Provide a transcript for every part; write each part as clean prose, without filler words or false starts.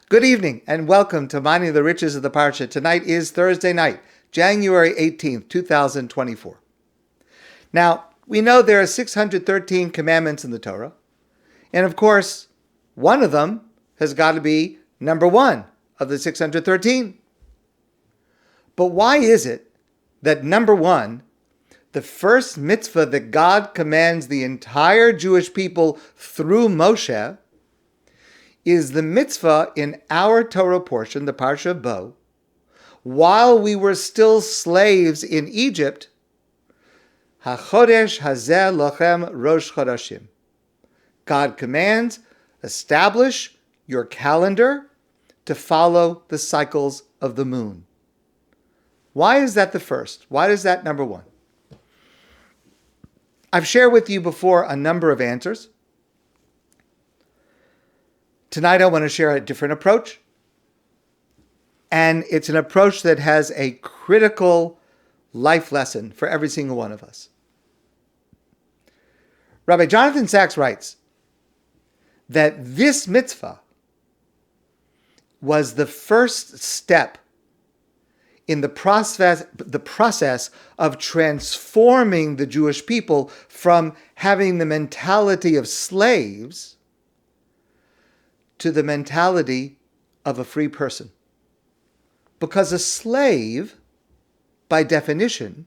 Good evening and welcome to Mining the Riches of the Parsha. Tonight is Thursday night, January 18th, 2024. Now, we know there are 613 commandments in the Torah, and of course, one of them has got to be number one of the 613. But why is it that number one, the first mitzvah that God commands the entire Jewish people through Moshe, is the mitzvah in our Torah portion, the Parsha of Bo, while we were still slaves in Egypt, HaChodesh Hazeh Lochem Rosh Chodashim. God commands, establish your calendar to follow the cycles of the moon. Why is that the first? Why is that number one? I've shared with you before a number of answers. Tonight I want to share a different approach. And it's an approach that has a critical life lesson for every single one of us. Rabbi Jonathan Sacks writes that this mitzvah was the first step in the process of transforming the Jewish people from having the mentality of slaves to the mentality of a free person. Because a slave, by definition,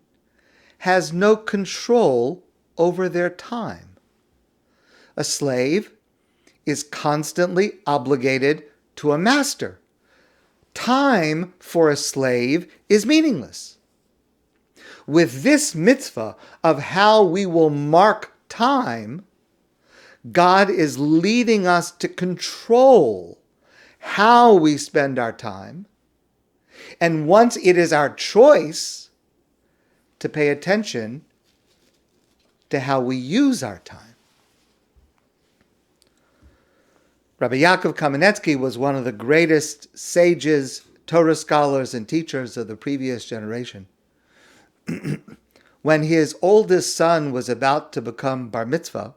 has no control over their time. A slave is constantly obligated to a master. Time for a slave is meaningless. With this mitzvah of how we will mark time, God is leading us to control how we spend our time. And once it is our choice to pay attention to how we use our time. Rabbi Yaakov Kaminetsky was one of the greatest sages, Torah scholars, and teachers of the previous generation. When his oldest son was about to become bar mitzvah,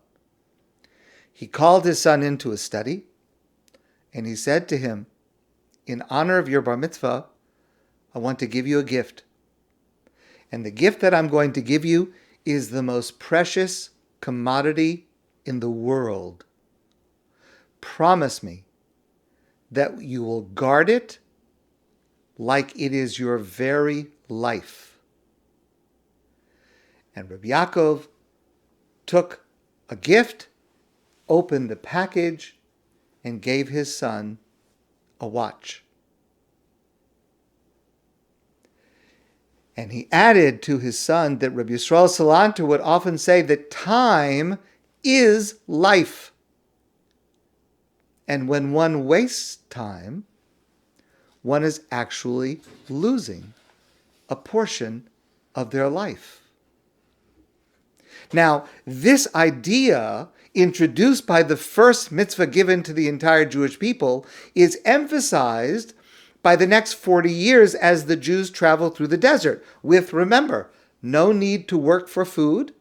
he called his son into a study, and he said to him, in honor of your bar mitzvah, I want to give you a gift. And the gift that I'm going to give you is the most precious commodity in the world. Promise me that you will guard it like it is your very life. And Rabbi Yaakov took a gift, opened the package, and gave his son a watch. And he added to his son that Rabbi Yisrael Salanter would often say that time is life. And when one wastes time, one is actually losing a portion of their life. Now, this idea, introduced by the first mitzvah given to the entire Jewish people, is emphasized by the next 40 years as the Jews travel through the desert with, remember, no need to work for food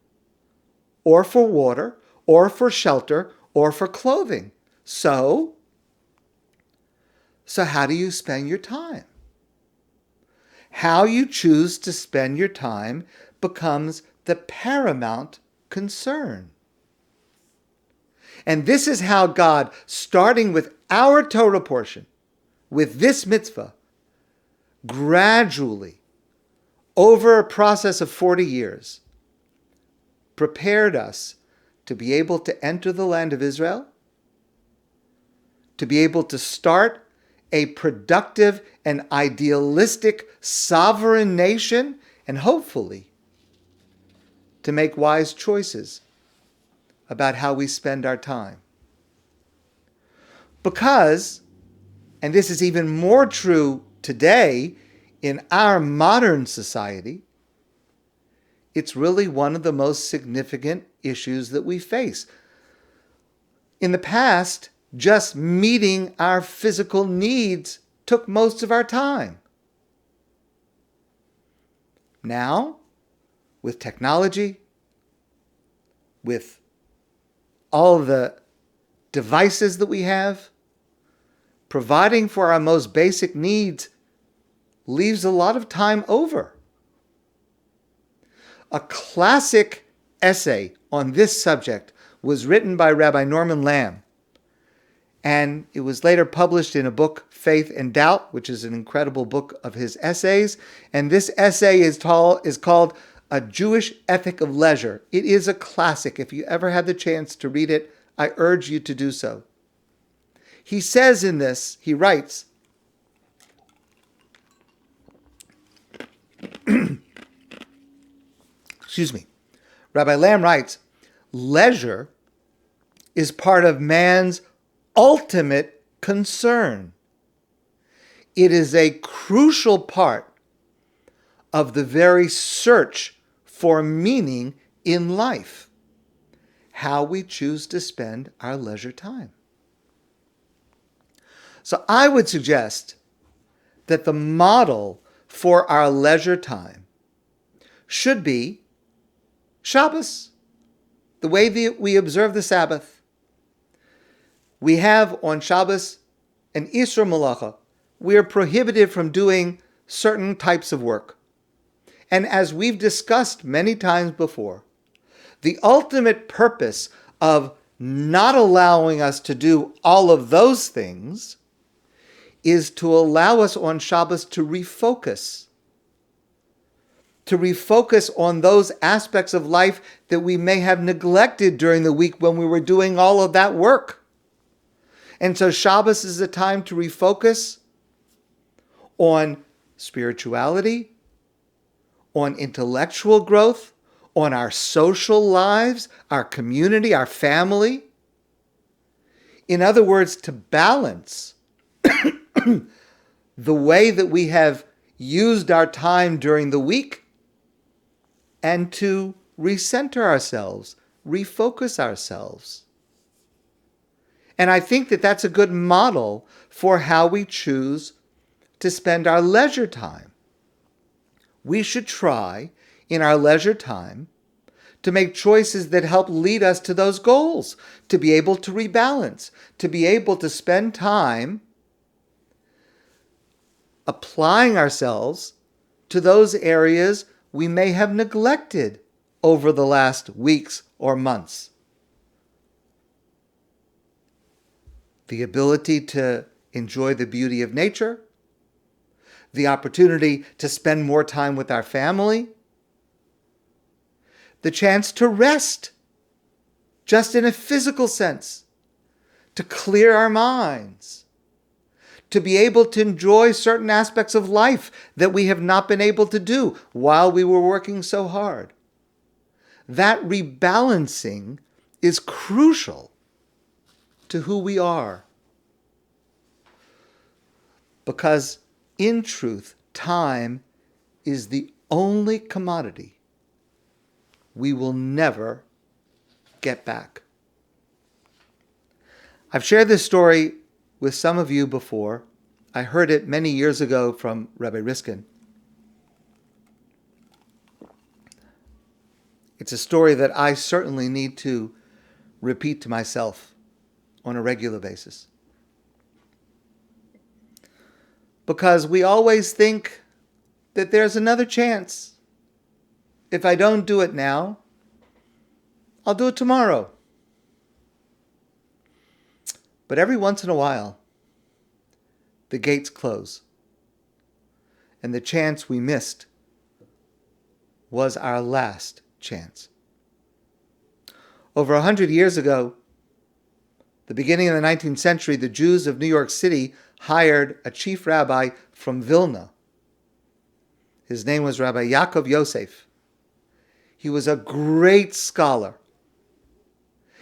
or for water or for shelter or for clothing. So how do you spend your time? How you choose to spend your time becomes the paramount concern. And this is how God, starting with our Torah portion, with this mitzvah, gradually, over a process of 40 years, prepared us to be able to enter the land of Israel, to be able to start a productive and idealistic sovereign nation, and hopefully to make wise choices about how we spend our time. Because, and this is even more true today in our modern society, it's really one of the most significant issues that we face. In the past, just meeting our physical needs took most of our time. Now, with technology, with all the devices that we have, providing for our most basic needs leaves a lot of time over. A classic essay on this subject was written by Rabbi Norman Lamm, and it was later published in a book, Faith and Doubt, which is an incredible book of his essays. And this essay is called A Jewish Ethic of Leisure. It is a classic. If you ever had the chance to read it, I urge you to do so. He says in this, he writes, excuse me, Rabbi Lamm writes, leisure is part of man's ultimate concern. It is a crucial part of the very search for meaning in life, how we choose to spend our leisure time. So I would suggest that the model for our leisure time should be Shabbos, the way that we observe the Sabbath. We have on Shabbos an Isur Malacha. We are prohibited from doing certain types of work. And as we've discussed many times before, the ultimate purpose of not allowing us to do all of those things is to allow us on Shabbos to refocus on those aspects of life that we may have neglected during the week when we were doing all of that work. And so Shabbos is a time to refocus on spirituality, on intellectual growth, on our social lives, our community, our family. In other words, to balance the way that we have used our time during the week and to recenter ourselves, refocus ourselves. And I think that that's a good model for how we choose to spend our leisure time. We should try in our leisure time to make choices that help lead us to those goals, to be able to rebalance, to be able to spend time applying ourselves to those areas we may have neglected over the last weeks or months. The ability to enjoy the beauty of nature, the opportunity to spend more time with our family, the chance to rest, just in a physical sense, to clear our minds, to be able to enjoy certain aspects of life that we have not been able to do while we were working so hard. That rebalancing is crucial to who we are. Because in truth, time is the only commodity we will never get back. I've shared this story with some of you before. I heard it many years ago from Rabbi Riskin. It's a story that I certainly need to repeat to myself on a regular basis. Because we always think that there's another chance. If I don't do it now, I'll do it tomorrow. But every once in a while, the gates close. And the chance we missed was our last chance. Over 100 years ago, the beginning of the 19th century, the Jews of New York City hired a chief rabbi from Vilna. His name was Rabbi Yaakov Yosef. He was a great scholar.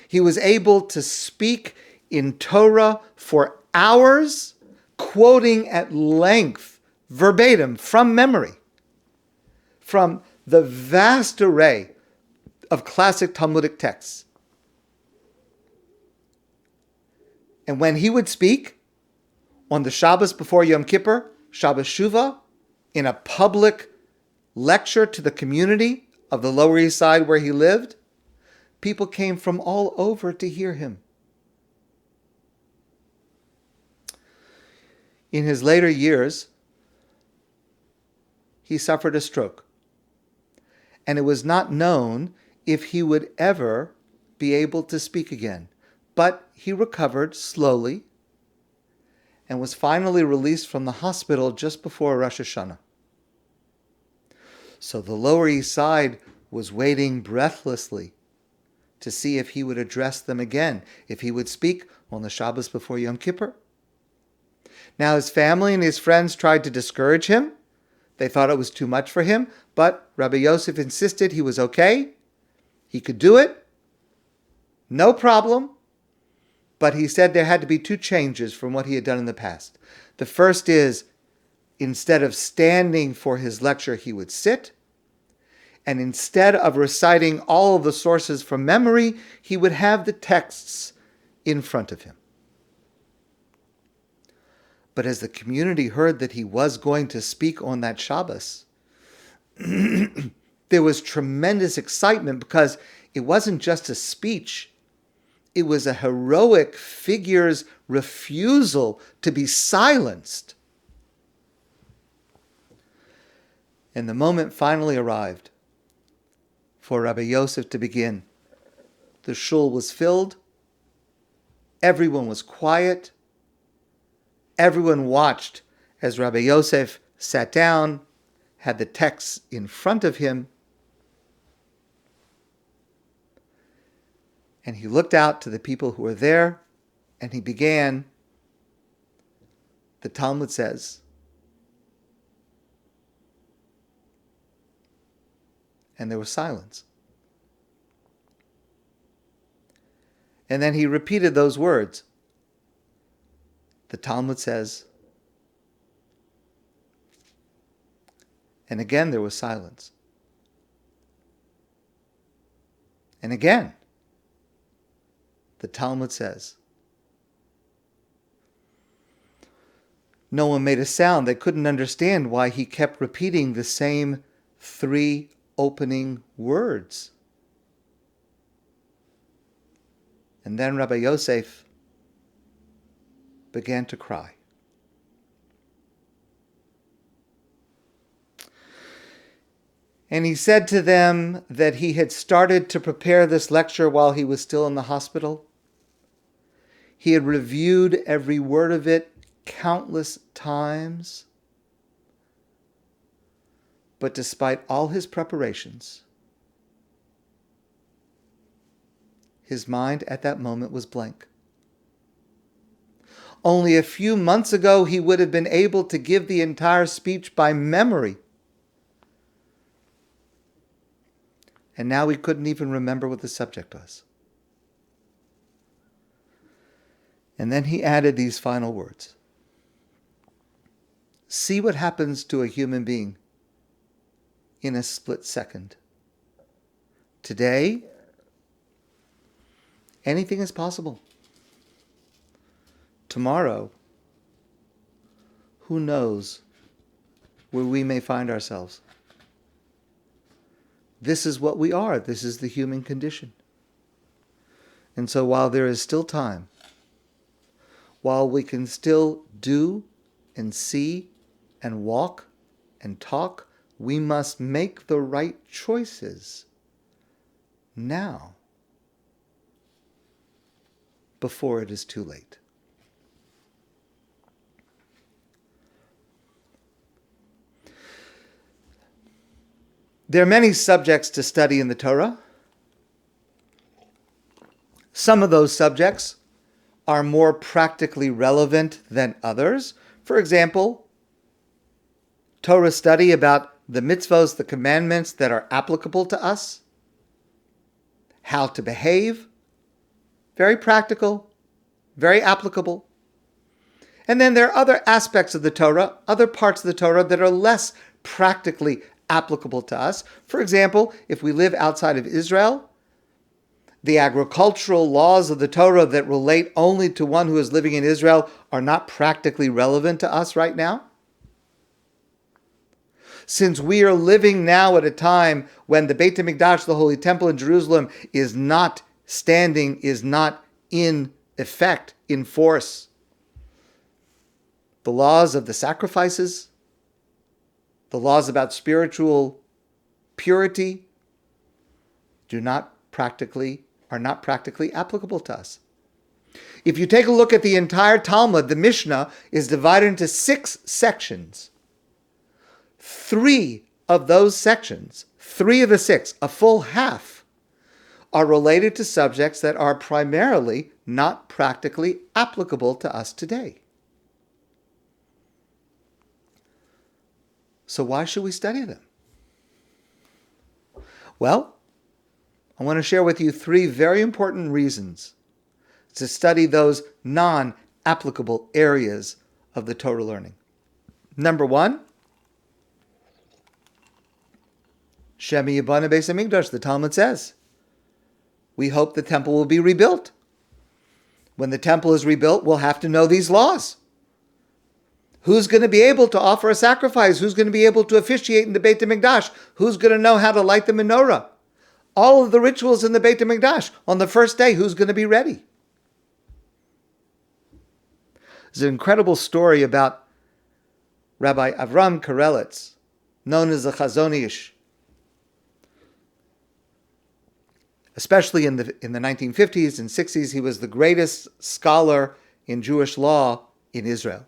He was able to speak in Torah for hours, quoting at length, verbatim, from memory, from the vast array of classic Talmudic texts. And when he would speak on the Shabbos before Yom Kippur, Shabbos Shuvah, in a public lecture to the community of the Lower East Side where he lived, people came from all over to hear him. In his later years, he suffered a stroke, and it was not known if he would ever be able to speak again. But he recovered slowly and was finally released from the hospital just before Rosh Hashanah. So the Lower East Side was waiting breathlessly to see if he would address them again, if he would speak on the Shabbos before Yom Kippur. Now his family and his friends tried to discourage him. They thought it was too much for him, but Rabbi Yosef insisted he was okay. He could do it. No problem. But he said there had to be two changes from what he had done in the past. The first is, instead of standing for his lecture, he would sit. And instead of reciting all of the sources from memory, he would have the texts in front of him. But as the community heard that he was going to speak on that Shabbos, there was tremendous excitement because it wasn't just a speech. It was a heroic figure's refusal to be silenced. And the moment finally arrived for Rabbi Yosef to begin. The shul was filled. Everyone was quiet. Everyone watched as Rabbi Yosef sat down, had the texts in front of him, and he looked out to the people who were there, and he began. The Talmud says, and there was silence. And then he repeated those words. The Talmud says, and again there was silence. And again, the Talmud says. No one made a sound. They couldn't understand why he kept repeating the same three opening words. And then Rabbi Yosef began to cry. And he said to them that he had started to prepare this lecture while he was still in the hospital. He had reviewed every word of it countless times. But despite all his preparations, his mind at that moment was blank. Only a few months ago, he would have been able to give the entire speech by memory. And now he couldn't even remember what the subject was. And then he added these final words. See what happens to a human being in a split second. Today, anything is possible. Tomorrow, who knows where we may find ourselves. This is what we are. This is the human condition. And so while there is still time, while we can still do and see and walk and talk, we must make the right choices now, before it is too late. There are many subjects to study in the Torah. Some of those subjects are more practically relevant than others. For example, Torah study about the mitzvahs, the commandments that are applicable to us, how to behave, very practical, very applicable. And then there are other aspects of the Torah, other parts of the Torah that are less practically applicable to us. For example, if we live outside of Israel, the agricultural laws of the Torah that relate only to one who is living in Israel are not practically relevant to us right now. Since we are living now at a time when the Beit HaMikdash, the Holy Temple in Jerusalem, is not standing, is not in effect, in force, the laws of the sacrifices, the laws about spiritual purity are not practically applicable to us. If you take a look at the entire Talmud, the Mishnah is divided into 6 sections. 3 of those sections, 3 of the 6, a full half, are related to subjects that are primarily not practically applicable to us today. So why should we study them? Well, I want to share with you 3 very important reasons to study those non-applicable areas of the Torah learning. Number 1, Shemi Yibana Beis HaMikdash, the Talmud says. We hope the temple will be rebuilt. When the temple is rebuilt, we'll have to know these laws. Who's going to be able to offer a sacrifice? Who's going to be able to officiate in the Beit HaMikdash? Who's going to know how to light the menorah? All of the rituals in the Beit HaMikdash. On the first day, who's going to be ready? There's an incredible story about Rabbi Avram Karelitz, known as the Chazon Ish. Especially in the 1950s and 60s, he was the greatest scholar in Jewish law in Israel.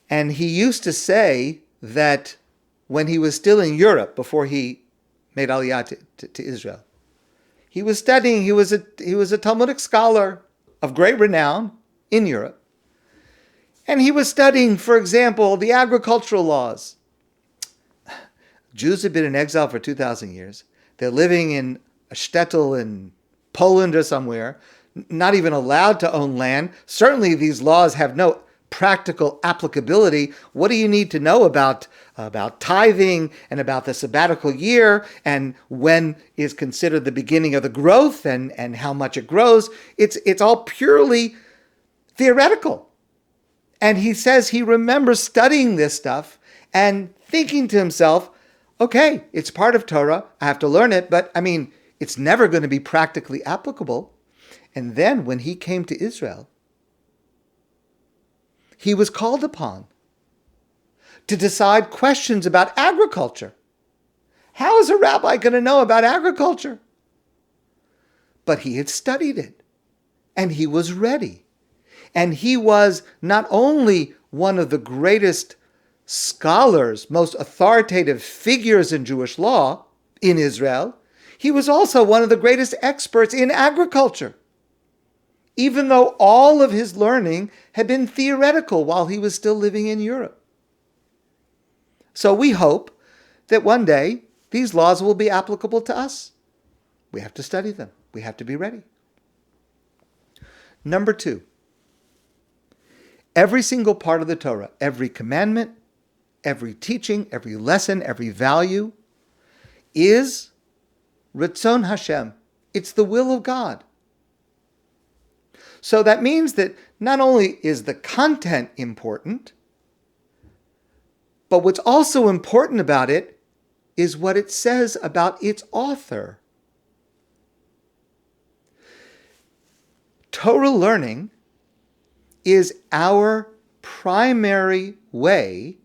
And he used to say that when he was still in Europe, before he made Aliyah to Israel, he was studying, he was a Talmudic scholar of great renown in Europe. And he was studying, for example, the agricultural laws. Jews have been in exile for 2,000 years. They're living in a shtetl in Poland or somewhere, not even allowed to own land. Certainly these laws have no practical applicability. What do you need to know about tithing and about the sabbatical year and when is considered the beginning of the growth and how much it grows? It's all purely theoretical. And he says he remembers studying this stuff and thinking to himself, okay, it's part of Torah, I have to learn it, but it's never going to be practically applicable. And then when he came to Israel, he was called upon to decide questions about agriculture. How is a rabbi going to know about agriculture? But he had studied it, and he was ready. And he was not only one of the greatest scholars, most authoritative figures in Jewish law in Israel, he was also one of the greatest experts in agriculture, even though all of his learning had been theoretical while he was still living in Europe. So we hope that one day these laws will be applicable to us. We have to study them. We have to be ready. Number 2, every single part of the Torah, every commandment, every teaching, every lesson, every value is Ratzon Hashem. It's the will of God. So that means that not only is the content important, but what's also important about it is what it says about its author. Torah learning is our primary way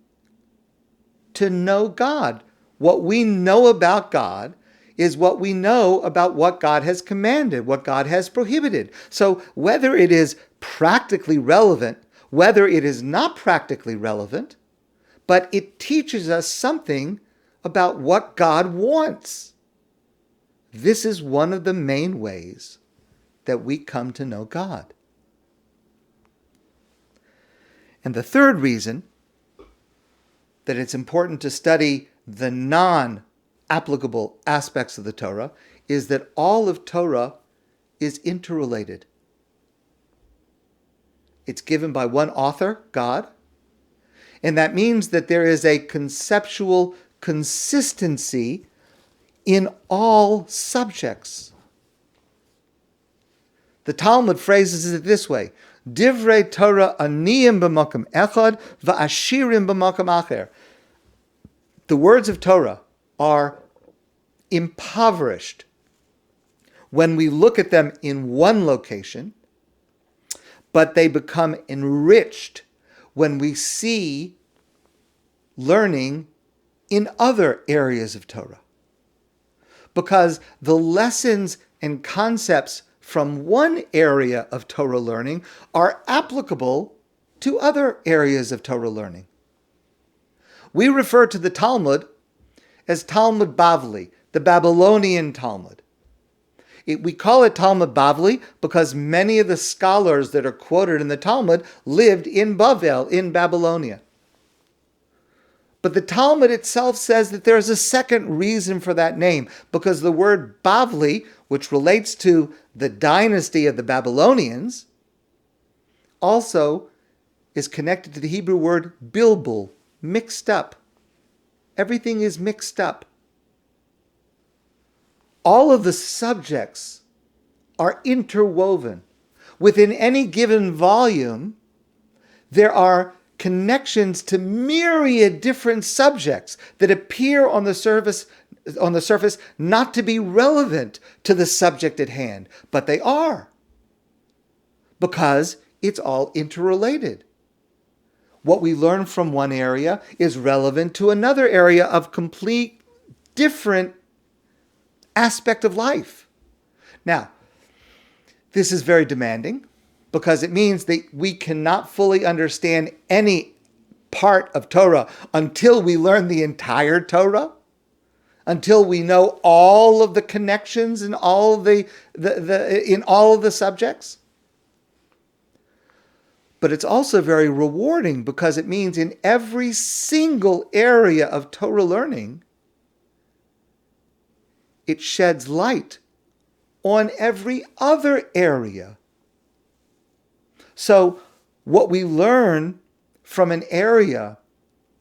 to know God. What we know about God is what we know about what God has commanded, what God has prohibited. So whether it is practically relevant, whether it is not practically relevant, but it teaches us something about what God wants. This is one of the main ways that we come to know God. And the third reason that it's important to study the non-applicable aspects of the Torah is that all of Torah is interrelated. It's given by one author, God, and that means that there is a conceptual consistency in all subjects. The Talmud phrases it this way: Divrei Torah aniyim b'makom echad va'ashirim b'makom acher. The words of Torah are impoverished when we look at them in one location, but they become enriched when we see learning in other areas of Torah. Because the lessons and concepts from one area of Torah learning are applicable to other areas of Torah learning. We refer to the Talmud as Talmud Bavli, the Babylonian Talmud. We call it Talmud Bavli because many of the scholars that are quoted in the Talmud lived in Bavel, in Babylonia. But the Talmud itself says that there's a second reason for that name, because the word Bavli, which relates to the dynasty of the Babylonians, also is connected to the Hebrew word bilbul, mixed up. Everything is mixed up. All of the subjects are interwoven. Within any given volume, there are connections to myriad different subjects that appear on the surface not to be relevant to the subject at hand, but they are, because it's all interrelated. What we learn from one area is relevant to another area of complete different aspect of life. Now, this is very demanding because it means that we cannot fully understand any part of Torah until we learn the entire Torah, until we know all of the connections in all of in all of the subjects. But it's also very rewarding because it means in every single area of Torah learning, it sheds light on every other area. So what we learn from an area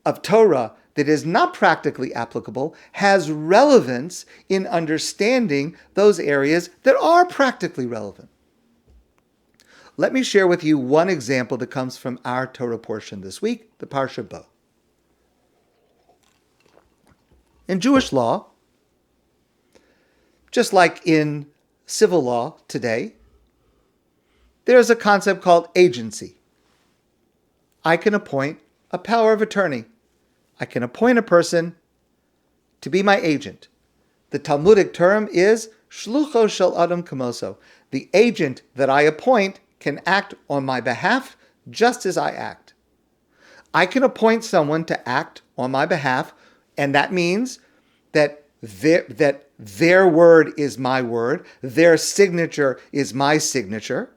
of Torah that is not practically applicable has relevance in understanding those areas that are practically relevant. Let me share with you one example that comes from our Torah portion this week, the Parsha Bo. In Jewish law, just like in civil law today, there's a concept called agency. I can appoint a power of attorney. I can appoint a person to be my agent. The Talmudic term is shlucho shel adam kamoso. The agent that I appoint can act on my behalf just as I act. I can appoint someone to act on my behalf, and that means that their word is my word, their signature is my signature.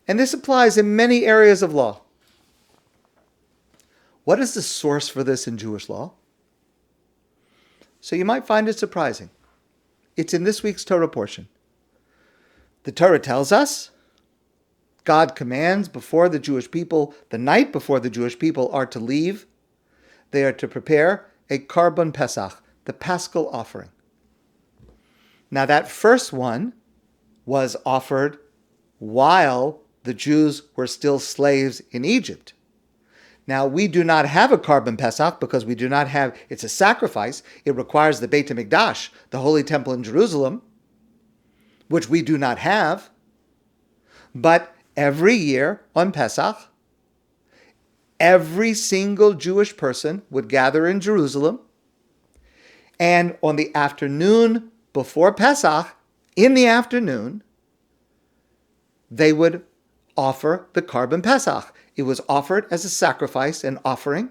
And this applies in many areas of law. What is the source for this in Jewish law? So you might find it surprising. It's in this week's Torah portion. The Torah tells us, God commands before the Jewish people, the night before the Jewish people are to leave, they are to prepare a Korban Pesach, the Paschal offering. Now that first one was offered while the Jews were still slaves in Egypt. Now we do not have a Korban Pesach because we do not have, it's a sacrifice. It requires the Beit HaMikdash, the Holy Temple in Jerusalem, which we do not have. But every year on Pesach, every single Jewish person would gather in Jerusalem, and on the afternoon before Pesach, in the afternoon, they would offer the Korban Pesach. It was offered as a sacrifice and offering,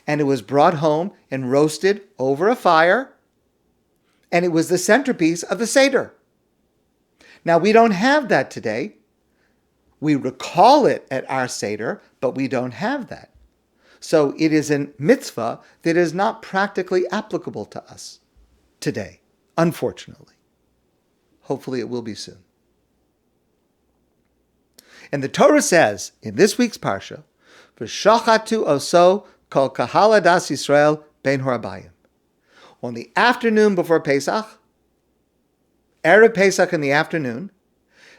and it was brought home and roasted over a fire, and it was the centerpiece of the Seder. Now, we don't have that today. We recall it at our Seder, but we don't have that. So it is a mitzvah that is not practically applicable to us today, unfortunately. Hopefully it will be soon. And the Torah says in this week's Parsha, V'shachatu oso kol kahal adas Yisrael bein horabayim. On the afternoon before Pesach, Erev Pesach in the afternoon,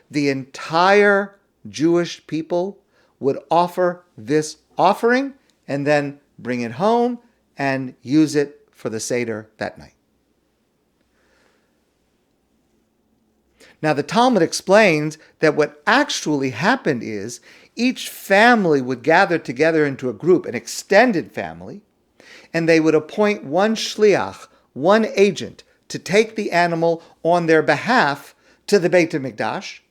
the entire Jewish people would offer this offering and then bring it home and use it for the Seder that night. Now, the Talmud explains that what actually happened is each family would gather together into a group, an extended family, and they would appoint one shliach, one agent, to take the animal on their behalf to the Beit HaMikdash.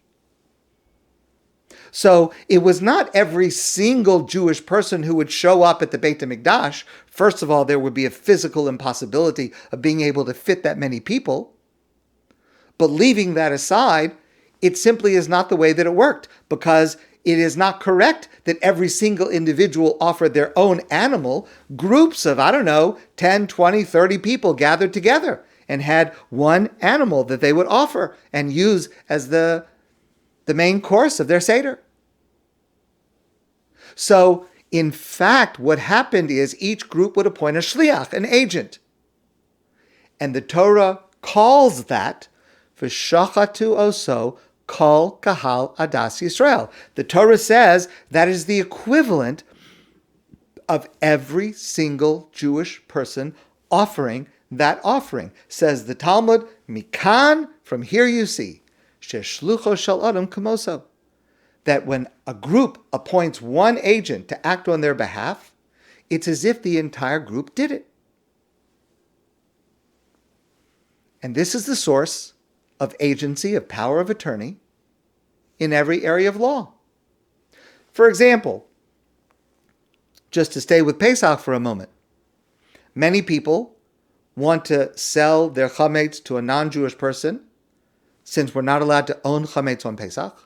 So it was not every single Jewish person who would show up at the Beit HaMikdash. First of all, there would be a physical impossibility of being able to fit that many people. But leaving that aside, it simply is not the way that it worked, because it is not correct that every single individual offered their own animal. Groups of, 10, 20, 30 people gathered together and had one animal that they would offer and use as the main course of their Seder. So, in fact, what happened is each group would appoint a shliach, an agent. And the Torah calls that v'shachatu oso kol kahal adas Yisrael. The Torah says that is the equivalent of every single Jewish person offering that offering. Says the Talmud, mikan, from here you see, sheshlucho shel adam kamoso, that when a group appoints one agent to act on their behalf, it's as if the entire group did it. And this is the source of agency, of power of attorney, in every area of law. For example, just to stay with Pesach for a moment, many people want to sell their chametz to a non-Jewish person, since we're not allowed to own chametz on Pesach.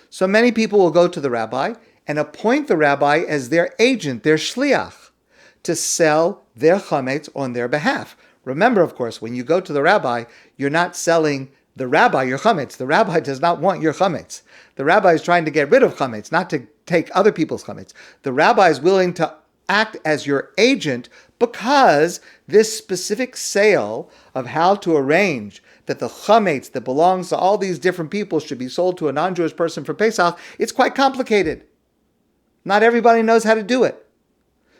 So many people will go to the rabbi and appoint the rabbi as their agent, their shliach, to sell their chametz on their behalf. Remember, of course, when you go to the rabbi, you're not selling the rabbi your chametz. The rabbi does not want your chametz. The rabbi is trying to get rid of chametz, not to take other people's chametz. The rabbi is willing to act as your agent because this specific sale of how to arrange that the chametz that belongs to all these different people should be sold to a non-Jewish person for Pesach, it's quite complicated. Not everybody knows how to do it.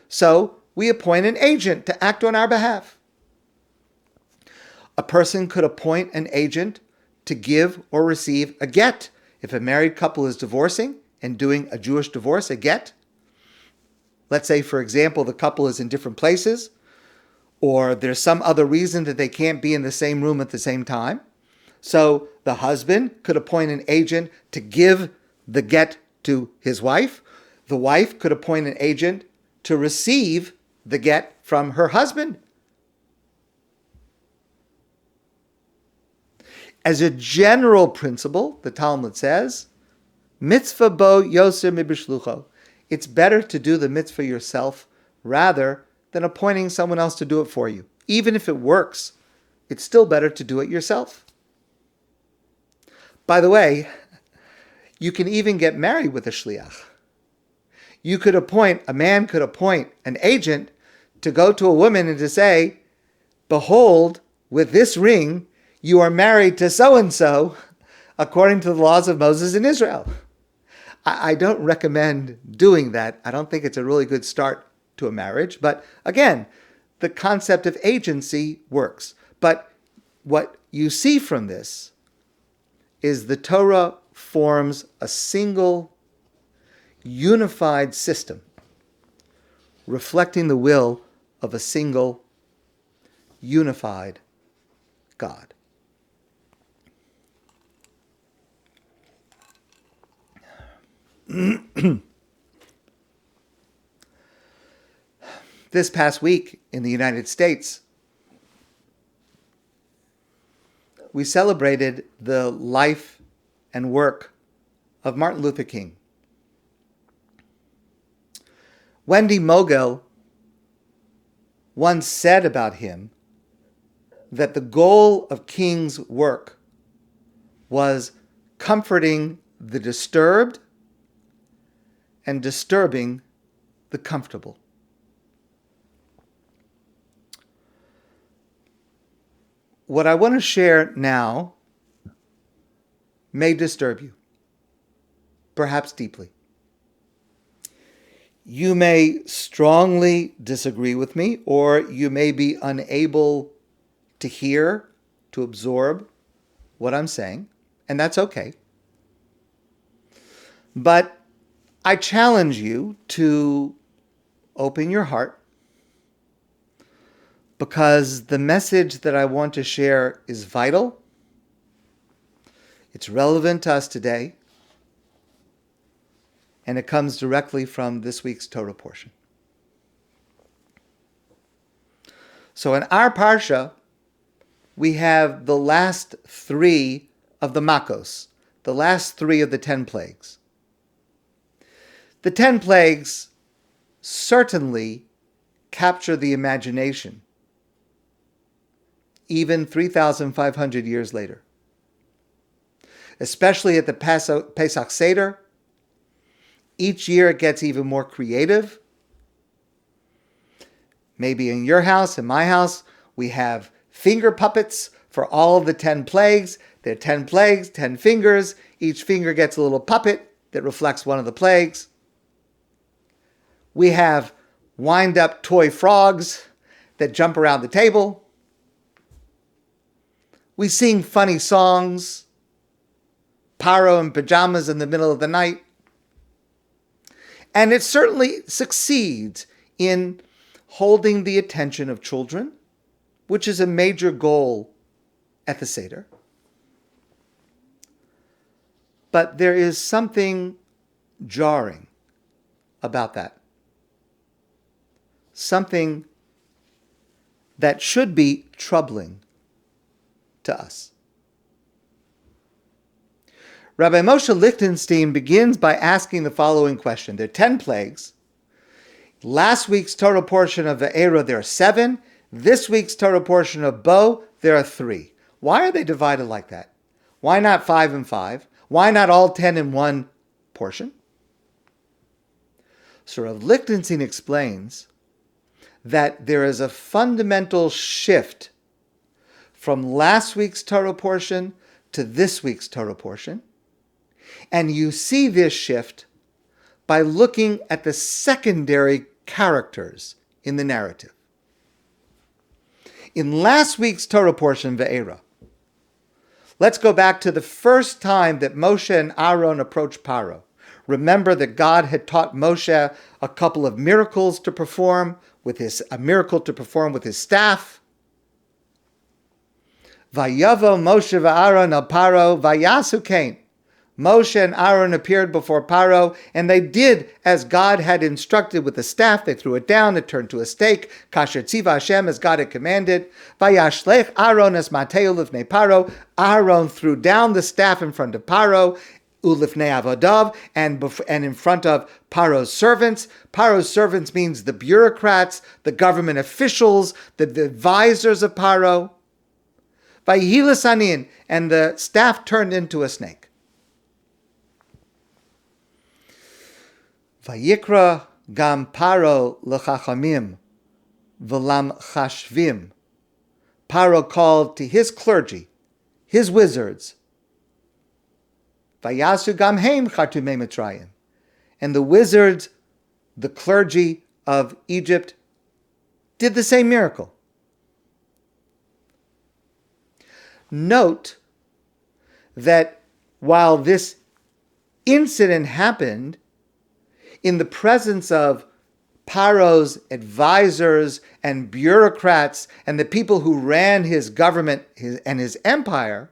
So we appoint an agent to act on our behalf. A person could appoint an agent to give or receive a get. If a married couple is divorcing and doing a Jewish divorce, a get, let's say, for example, the couple is in different places, or there's some other reason that they can't be in the same room at the same time. So the husband could appoint an agent to give the get to his wife. The wife could appoint an agent to receive the get from her husband. As a general principle, the Talmud says, mitzvah bo yoser mibishlucho. It's better to do the mitzvah yourself rather than appointing someone else to do it for you. Even if it works, it's still better to do it yourself. By the way, you can even get married with a shliach. A man could appoint an agent to go to a woman and to say, behold, with this ring, you are married to so-and-so according to the laws of Moses in Israel. I don't recommend doing that. I don't think it's a really good start to a marriage. But again, the concept of agency works. But what you see from this is the Torah forms a single, unified system reflecting the will of a single, unified God. This past week in the United States, we celebrated the life and work of Martin Luther King. Wendy Mogel once said about him that the goal of King's work was comforting the disturbed and disturbing the comfortable. What I want to share now may disturb you, perhaps deeply. You may strongly disagree with me, or you may be unable to hear, to absorb what I'm saying, and that's okay. But I challenge you to open your heart, because the message that I want to share is vital. It's relevant to us today, and it comes directly from this week's Torah portion. So in our Parsha, we have the last 3 of the Makos, the last 3 of the 10 plagues. The 10 plagues certainly capture the imagination, even 3,500 years later. Especially at the Pesach Seder, each year it gets even more creative. Maybe in your house, in my house, we have finger puppets for all of the 10 plagues. There are 10 plagues, 10 fingers. Each finger gets a little puppet that reflects one of the plagues. We have wind-up toy frogs that jump around the table. We sing funny songs, Paro in pajamas in the middle of the night. And it certainly succeeds in holding the attention of children, which is a major goal at the Seder. But there is something jarring about that. Something that should be troubling to us. Rabbi Moshe Lichtenstein begins by asking the following question. There are 10 plagues. Last week's Torah portion of Ve'era, there are 7. This week's Torah portion of Bo, there are 3. Why are they divided like that? Why not 5 and 5? Why not all 10 in one portion? So Rabbi Lichtenstein explains that there is a fundamental shift from last week's Torah portion to this week's Torah portion. And you see this shift by looking at the secondary characters in the narrative. In last week's Torah portion, Ve'era, let's go back to the first time that Moshe and Aaron approached Paro. Remember that God had taught Moshe a couple of miracles to perform a miracle to perform with his staff. Vayavo Moshe va'Aaron al Paro vayasu kain. Moshe and Aaron appeared before Paro, and they did as God had instructed with the staff. They threw it down, it turned to a stake. Kasher tziva Hashem, as God had commanded. Vayashlech Aaron es mateu lifnei Paro. Aaron threw down the staff in front of Paro, ulifnei avodav, and in front of Paro's servants. Paro's servants means the bureaucrats, the government officials, the advisors of Paro. Vayihilas anin, and the staff turned into a snake. Vayikra gam Paro l'chachamim v'lam chashvim. Paro called to his clergy, his wizards. Vayasu gam heim chartumei Mitzrayim. And the wizards, the clergy of Egypt, did the same miracle. Note that while this incident happened in the presence of Paro's advisors and bureaucrats and the people who ran his government and his empire,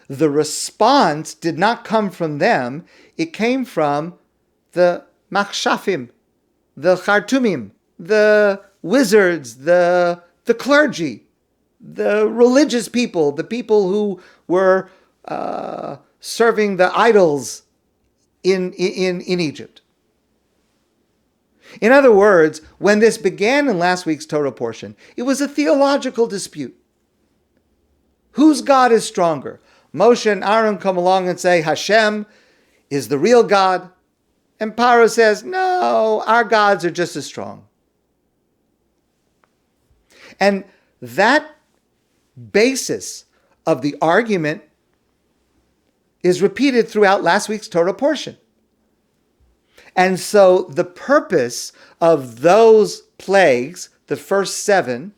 the response did not come from them. It came from the machshafim, the chartumim, the wizards, the clergy, the religious people, the people who were serving the idols in Egypt. In other words, when this began in last week's Torah portion, it was a theological dispute. Whose God is stronger? Moshe and Aaron come along and say, Hashem is the real God. And Paro says, no, our gods are just as strong. And that basis of the argument is repeated throughout last week's Torah portion. And so the purpose of those plagues, the first 7,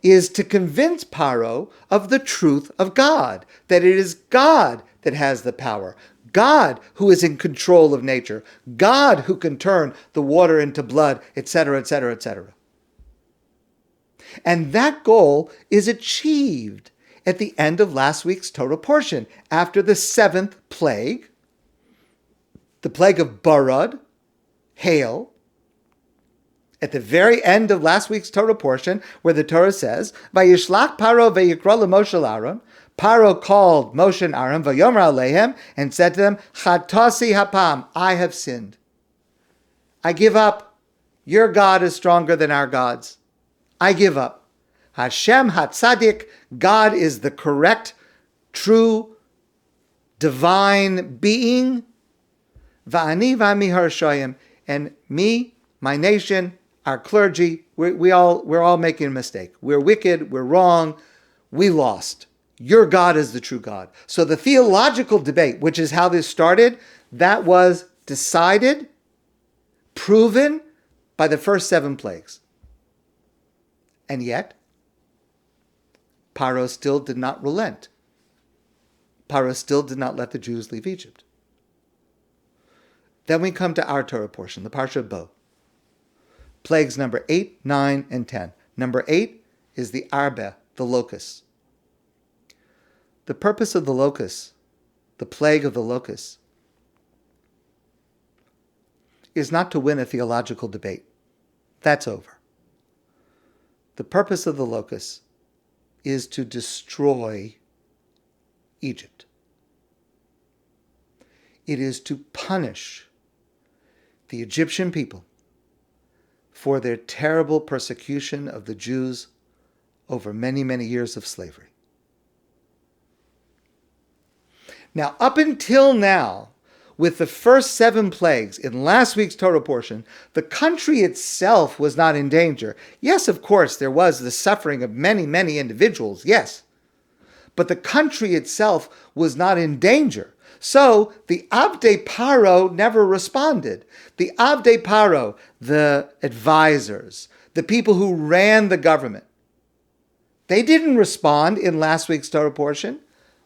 is to convince Paro of the truth of God, that it is God that has the power, God who is in control of nature, God who can turn the water into blood, etc., etc., etc. And that goal is achieved at the end of last week's Torah portion, after the seventh plague, the plague of Barad, hail. At the very end of last week's Torah portion, where the Torah says, "Vayishlach Paro vayikra leMoshe Aaron." Paro called Moshe and Aaron, vayomer aleihem, and said to them, "Chatasi hapam, I have sinned. I give up. Your God is stronger than our gods. I give up. Hashem hatzadik, God is the correct, true, divine being. Va'ani va'mi harshayim, and me, my nation, our clergy, we're all making a mistake. We're wicked, we're wrong, we lost. Your God is the true God." So the theological debate, which is how this started, that was decided, proven by the first 7 plagues. And yet, Paro still did not relent. Paro still did not let the Jews leave Egypt. Then we come to our Torah portion, the Parsha of Bo. Plagues number 8, 9, and 10. Number 8 is the Arbe, the locusts. The purpose of the locusts, the plague of the locusts, is not to win a theological debate. That's over. The purpose of the locusts is to destroy Egypt. It is to punish the Egyptian people for their terrible persecution of the Jews over many, many years of slavery. Now, up until now, with the first 7 plagues in last week's Torah portion, the country itself was not in danger. Yes, of course, there was the suffering of many, many individuals, yes. But the country itself was not in danger. So the Avdei Paro never responded. The Avdei Paro, the advisors, the people who ran the government, they didn't respond in last week's Torah portion.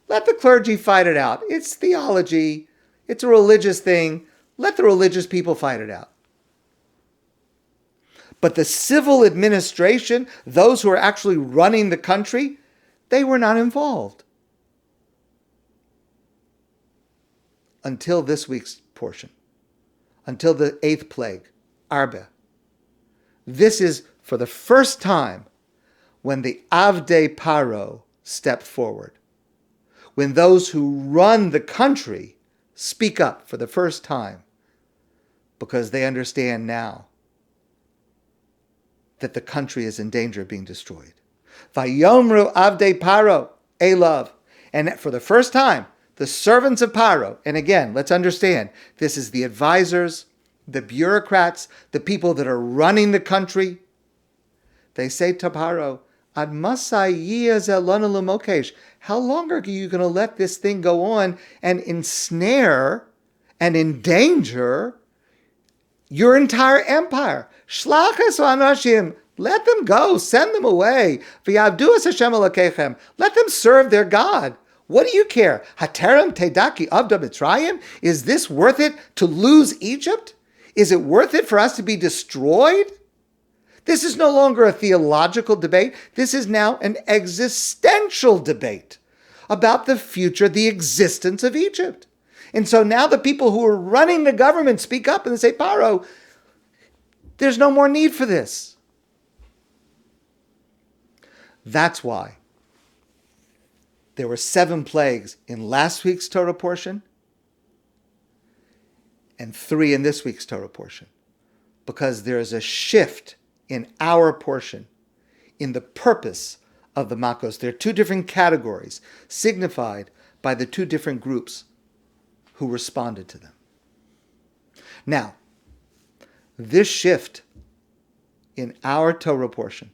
Let the clergy fight it out. It's theology. It's a religious thing. Let the religious people fight it out. But the civil administration, those who are actually running the country, they were not involved. Until this week's portion. Until the 8th plague, Arbe. This is for the first time when the Avdei Paro stepped forward. When those who run the country speak up for the first time, because they understand now that the country is in danger of being destroyed. Vayomru Avdei Paro Elav. And for the first time, the servants of Paro, and again, let's understand, this is the advisors, the bureaucrats, the people that are running the country. They say to Paro, Ad masai zelana l'mokesh. How long are you going to let this thing go on and ensnare and endanger your entire empire? Shlachas anashim. Let them go. Send them away. V'yavdu es Hashem elokechem. Let them serve their God. What do you care? Haterem teidaki avda Mitzrayim? Is this worth it to lose Egypt? Is it worth it for us to be destroyed? This is no longer a theological debate. This is now an existential debate about the future, the existence of Egypt. And so now the people who are running the government speak up and they say, Paro, there's no more need for this. That's why there were 7 plagues in last week's Torah portion and 3 in this week's Torah portion. Because there is a shift in our portion, in the purpose of the Makos. There are 2 different categories signified by the 2 different groups who responded to them. Now, this shift in our Torah portion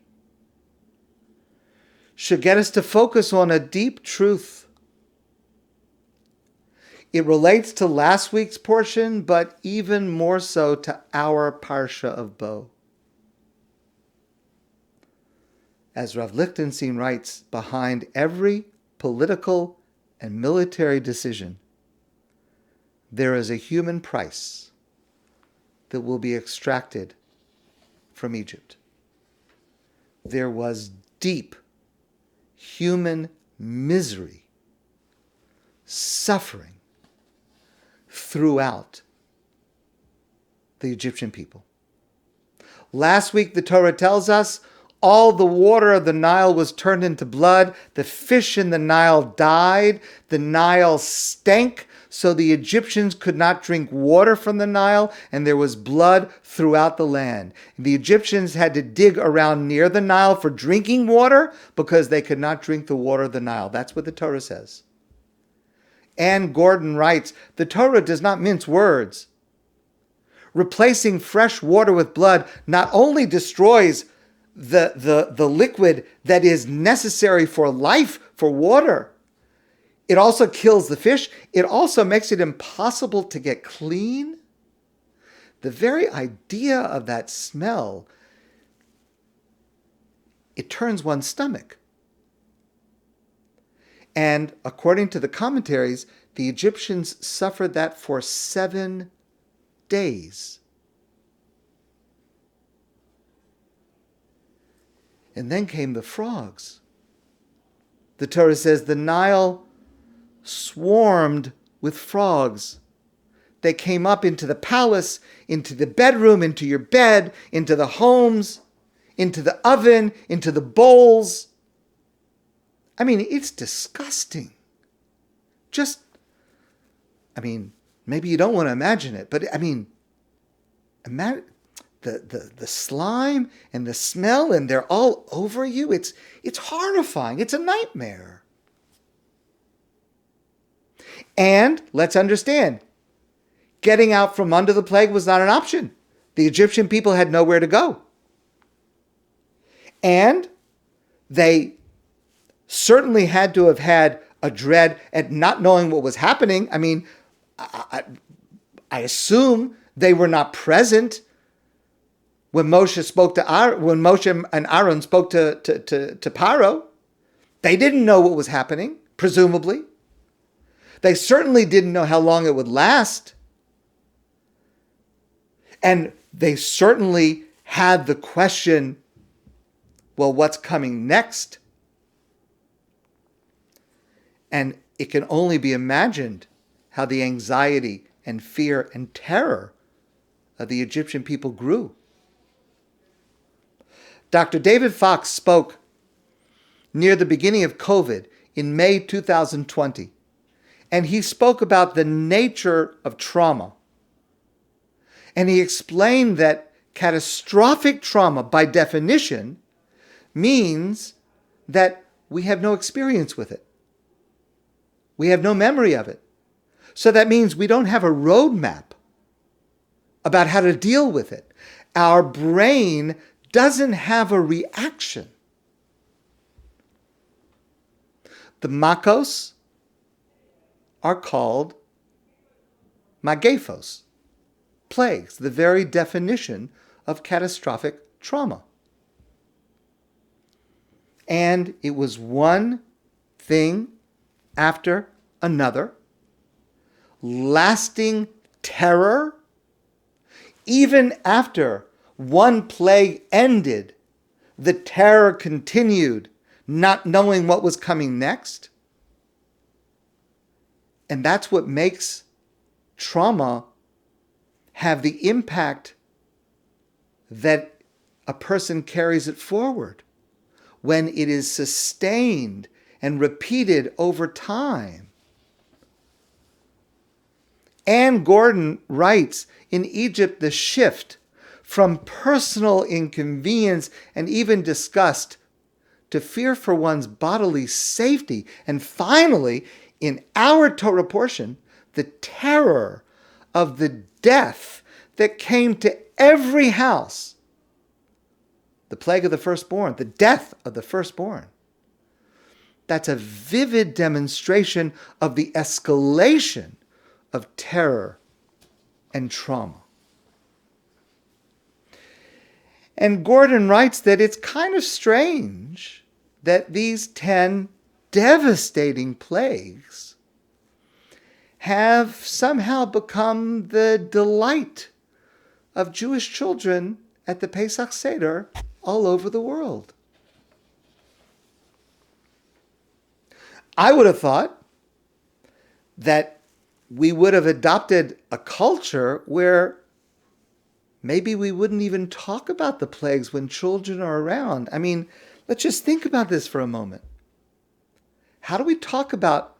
should get us to focus on a deep truth. It relates to last week's portion, but even more so to our Parsha of Bo. as Rav Lichtenstein writes, behind every political and military decision, there is a human price that will be extracted from Egypt. There was deep human misery, suffering throughout the Egyptian people. Last week, the Torah tells us all the water of the Nile was turned into blood. The fish in the Nile died. The Nile stank, so the Egyptians could not drink water from the Nile, and there was blood throughout the land. The Egyptians had to dig around near the Nile for drinking water because they could not drink the water of the Nile. That's what the Torah says. Ann Gordon writes, the Torah does not mince words. Replacing fresh water with blood not only destroys the liquid that is necessary for life, for water, it also kills the fish. It also makes it impossible to get clean. The very idea of that smell, it turns one's stomach. And according to the commentaries, the Egyptians suffered that for 7 days. And then came the frogs. The Torah says the Nile swarmed with frogs. They came up into the palace, into the bedroom, into your bed, into the homes, into the oven, into the bowls. I mean, it's disgusting. Maybe you don't want to imagine it, but imagine the slime and the smell, and they're all over you. It's horrifying. It's a nightmare. And let's understand, getting out from under the plague was not an option. The Egyptian people had nowhere to go. And they certainly had to have had a dread at not knowing what was happening. I mean, I assume they were not present when Moshe and Aaron spoke to Paro. They didn't know what was happening, presumably. They certainly didn't know how long it would last. And they certainly had the question, well, what's coming next? And it can only be imagined how the anxiety and fear and terror of the Egyptian people grew. Dr. David Fox spoke near the beginning of COVID in May 2020, and he spoke about the nature of trauma. And he explained that catastrophic trauma, by definition, means that we have no experience with it. We have no memory of it. So that means we don't have a roadmap about how to deal with it. Our brain doesn't have a reaction. The makos are called magephos, plagues, the very definition of catastrophic trauma. And it was one thing after another, lasting terror. Even after one plague ended, the terror continued, not knowing what was coming next. And that's what makes trauma have the impact that a person carries it forward when it is sustained and repeated over time. Ann Gordon writes, in Egypt, the shift from personal inconvenience and even disgust to fear for one's bodily safety, and finally, in our Torah portion, the terror of the death that came to every house, the plague of the firstborn, the death of the firstborn. That's a vivid demonstration of the escalation of terror and trauma. And Gordon writes that it's kind of strange that these 10 devastating plagues have somehow become the delight of Jewish children at the Pesach Seder all over the world. I would have thought that we would have adopted a culture where maybe we wouldn't even talk about the plagues when children are around. I mean, let's just think about this for a moment. How do we talk about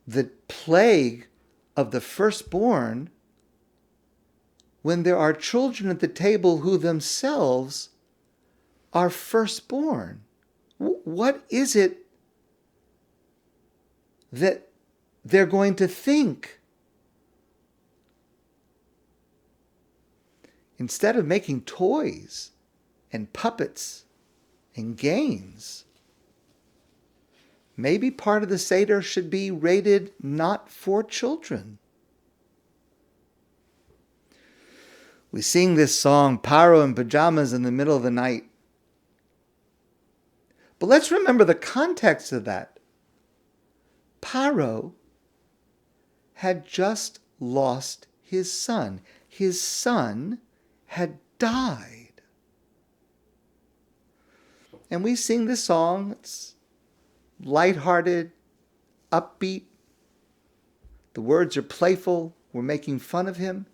the plague of the firstborn when there are children at the table who themselves are firstborn? What is it that they're going to think? Instead of making toys and puppets and games, maybe part of the Seder should be rated not for children. We sing this song, Paro in Pajamas, in the middle of the night. But let's remember the context of that. Paro had just lost his son. His son had died. And we sing this song. It's lighthearted, upbeat. The words are playful. We're making fun of him.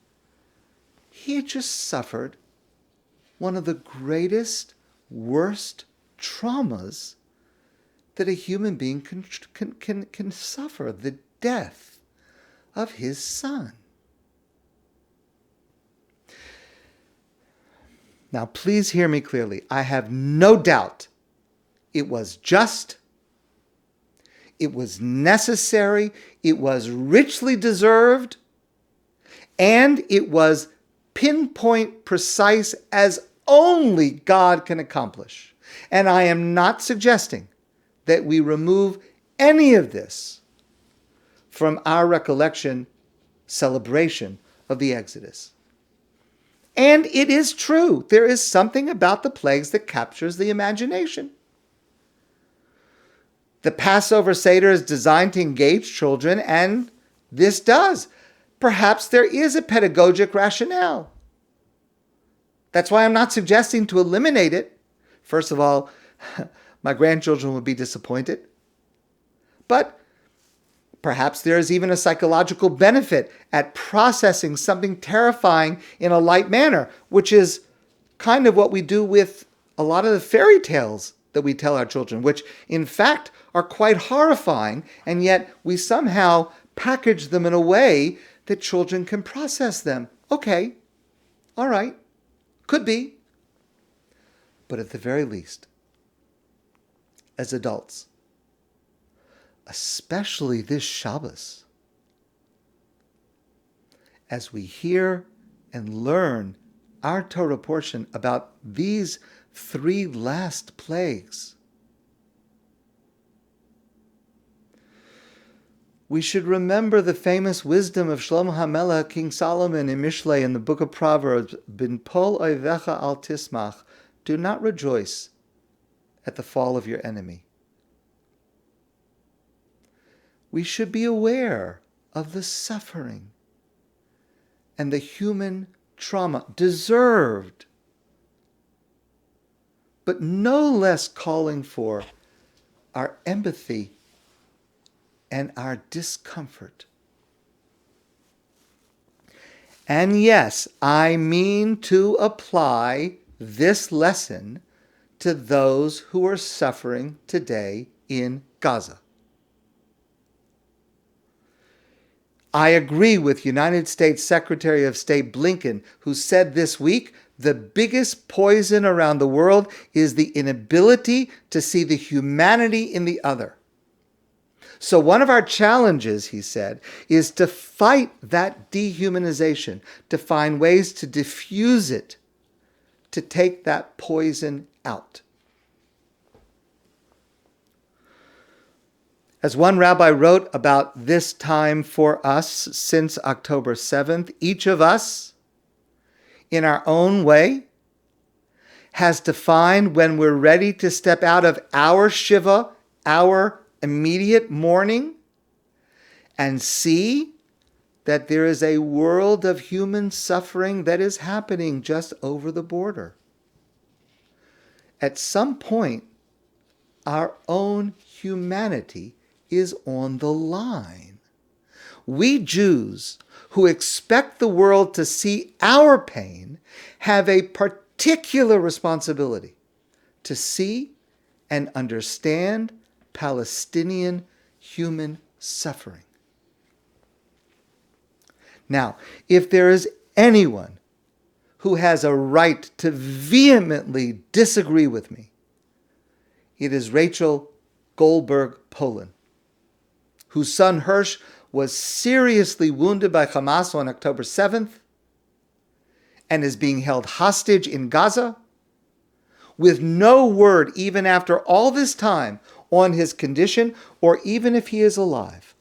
He had just suffered one of the greatest, worst traumas that a human being can suffer, the death of his son. Now, please hear me clearly. I have no doubt it was just, it was necessary, it was richly deserved, and it was pinpoint precise as only God can accomplish. And I am not suggesting that we remove any of this from our recollection, celebration of the Exodus. And it is true, there is something about the plagues that captures the imagination. The Passover Seder is designed to engage children, and this does. Perhaps there is a pedagogic rationale. That's why I'm not suggesting to eliminate it. First of all, my grandchildren would be disappointed. But perhaps there is even a psychological benefit at processing something terrifying in a light manner, which is kind of what we do with a lot of the fairy tales that we tell our children, which in fact are quite horrifying, and yet we somehow package them in a way that children can process them. Okay, all right, could be. But at the very least, as adults, especially this Shabbos, as we hear and learn our Torah portion about these 3 last plagues, we should remember the famous wisdom of Shlomo HaMelech, King Solomon, in Mishlei, in the book of Proverbs, Bin pol oivecha al tismach, do not rejoice at the fall of your enemy. We should be aware of the suffering and the human trauma, deserved, but no less calling for our empathy and our discomfort. And yes, I mean to apply this lesson to those who are suffering today in Gaza. I agree with United States Secretary of State Blinken, who said this week, the biggest poison around the world is the inability to see the humanity in the other. So one of our challenges, he said, is to fight that dehumanization, to find ways to diffuse it, to take that poison out. As one rabbi wrote about this time for us since October 7th, each of us, in our own way, has to find when we're ready to step out of our Shiva, our immediate mourning, and see that there is a world of human suffering that is happening just over the border. At some point, our own humanity is on the line. We Jews who expect the world to see our pain have a particular responsibility to see and understand Palestinian human suffering. Now, if there is anyone who has a right to vehemently disagree with me, it is Rachel Goldberg Polin, whose son Hirsch was seriously wounded by Hamas on October 7th and is being held hostage in Gaza with no word, even after all this time, on his condition or even if he is alive.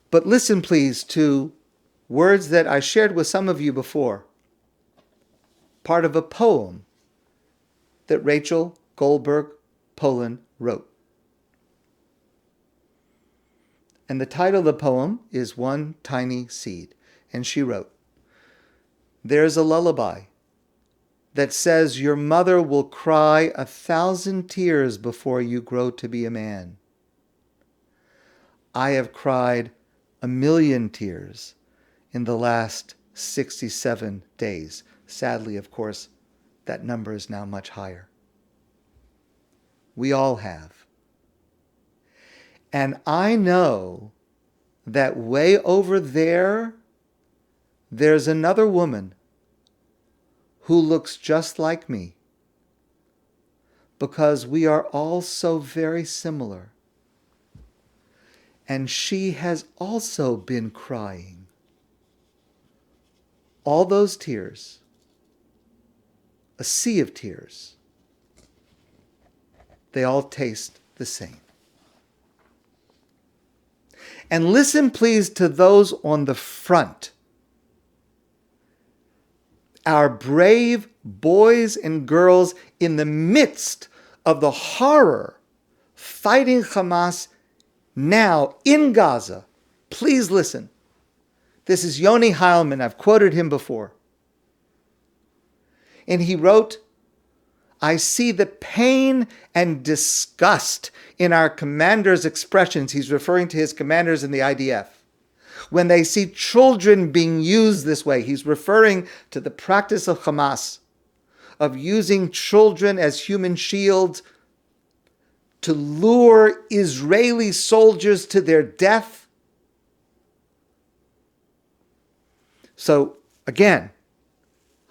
But listen, please, to words that I shared with some of you before, part of a poem that Rachel Goldberg Polin wrote. And the title of the poem is One Tiny Seed. And she wrote, "There's a lullaby that says your mother will cry 1,000 tears before you grow to be a man. I have cried 1,000,000 tears in the last 67 days. Sadly, of course, that number is now much higher. We all have. And I know that way over there, there's another woman who looks just like me, because we are all so very similar. And she has also been crying. All those tears, a sea of tears, they all taste the same." And listen, please, to those on the front. Our brave boys and girls in the midst of the horror fighting Hamas now in Gaza. Please listen. This is Yoni Heilman. I've quoted him before. And he wrote, "I see the pain and disgust in our commanders' expressions." He's referring to his commanders in the IDF. When they see children being used this way, he's referring to the practice of Hamas, of using children as human shields to lure Israeli soldiers to their death. So again,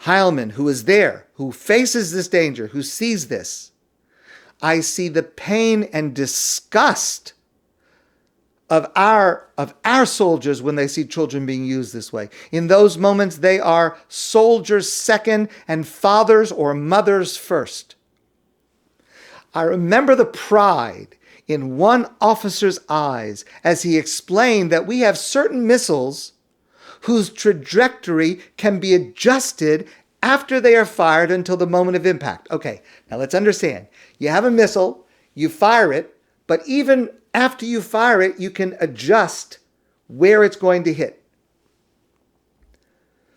Heilman, who is there, who faces this danger, who sees this, I see the pain and disgust of our soldiers when they see children being used this way. In those moments, they are soldiers second and fathers or mothers first. I remember the pride in one officer's eyes as he explained that we have certain missiles whose trajectory can be adjusted after they are fired until the moment of impact. Okay, now let's understand. You have a missile, you fire it, but even after you fire it, you can adjust where it's going to hit.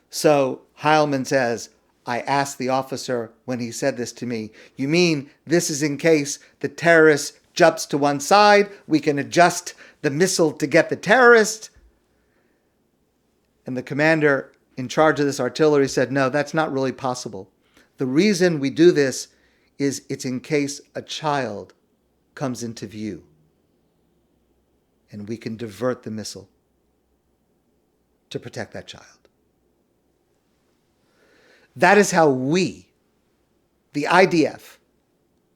So Heilman says, I asked the officer when he said this to me, "You mean this is in case the terrorist jumps to one side, we can adjust the missile to get the terrorist?" And the commander in charge of this artillery said, "No, that's not really possible. The reason we do this is it's in case a child comes into view. And we can divert the missile to protect that child." That is how we, the IDF,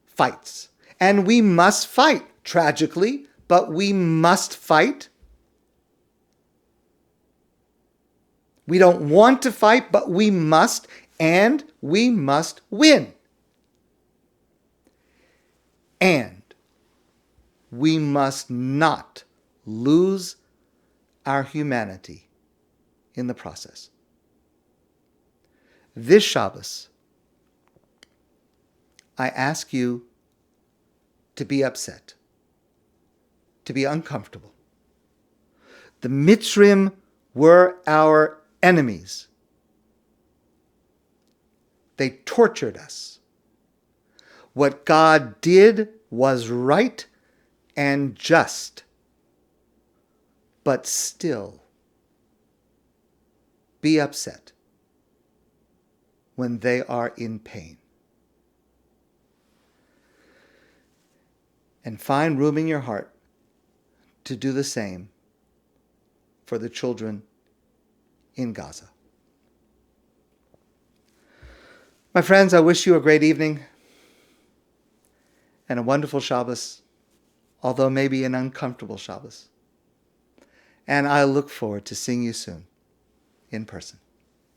fights. And we must fight, tragically, but we must fight. We don't want to fight, but we must, and we must win. And we must not lose our humanity in the process. this Shabbos, I ask you to be upset, to be uncomfortable. The Mitzrim were our enemies. They tortured us. What God did was right and just. But still, be upset when they are in pain. And find room in your heart to do the same for the children in Gaza. My friends, I wish you a great evening and a wonderful Shabbos, although maybe an uncomfortable Shabbos. And I look forward to seeing you soon in person.